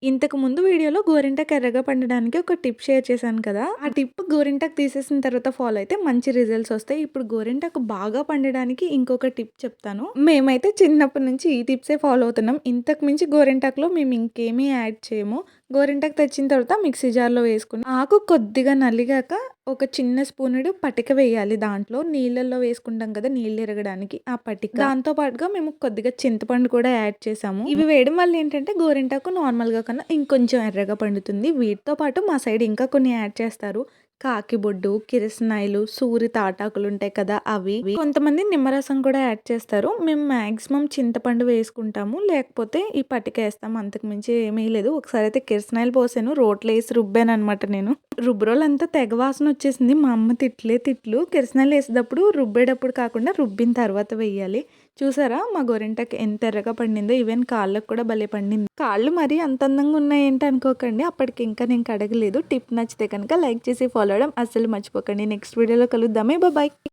ఇంతకు ముందు వీడియోలో గోరింటాకు ఎర్రగా పండడానికి ఒక టిప్ షేర్ చేశాను కదా! ఆ టిప్ గోరింటాకు తీసేసిన తర్వాత ఫాలో అయితే మంచి రిజల్ట్స్ వస్తాయి. ఇప్పుడు గోరింటాకు బాగా పండడానికి ఇంకొక టిప్ చెప్తాను. మేమైతే చిన్నప్పటి నుంచి ఈ టిప్సే ఫాలో అవుతున్నాం. ఇంతకు మించి గోరింటాకులో మేము ఇంకేమీ యాడ్ చేయము. గోరింటాకు తెచ్చిన తర్వాత మిక్సీ జార్‌లో వేసుకొని ఆకు కొద్దిగా నలిగాక ఒక చిన్న స్పూనుడు పటిక వేయాలి దాంట్లో. నీళ్ళల్లో వేసుకుంటాం కదా! నీళ్ళు ఇరగడానికి ఆ పటిక. దాంతో పాటుగా మేము కొద్దిగా చింతపండు కూడా యాడ్ చేసాము. ఇవి వేయడం వల్ల ఏంటంటే గోరింటాకు నార్మల్‌గా కన్నా ఇంకొంచెం ఎర్రగా పండుతుంది. వీటితో పాటు మా సైడ్ ఇంకా కొన్ని యాడ్ చేస్తారు. కాకిబొడ్డు, కిరసనాయిలు, సూరి తాటాకులుంటాయి కదా! అవి. కొంతమంది నిమ్మరసం కూడా యాడ్ చేస్తారు. మేము మాక్సిమం చింతపండు వేసుకుంటాము. లేకపోతే ఈ పటికేస్తాం. అంతకు మించి ఏమీ లేదు. ఒకసారైతే కిరసనాయిలు పోసాను. రోట్లో ఏసి రుబ్బాననమాట నేను. రుబ్బురోలంతా తెగ వాసనొచ్చేసింది. మా అమ్మ తిట్లే తిట్లు. కిరసనాయిలు ఏసేటప్పుడు రుబ్బేటప్పుడు కాకుండా రుబ్బిన తర్వాత వెయ్యాలి. చూసారా మా గోరింటాకు ఎంత ఎర్రగా పండిందో. ఈవెన్ కాళ్ళకు కూడా భలే పండింది. కాళ్ళు మరీ అంత అందంగా ఉన్నాయేంటి అనుకోకండి. అప్పటికి ఇంకా నేను కడగలేదు. టిప్ నచ్చితే కనుక లైక్ చేసి ఫాలో అవ్వడం అస్సలు మర్చిపోకండి. నెక్స్ట్ వీడియోలో కలుద్దామే. బాయ్.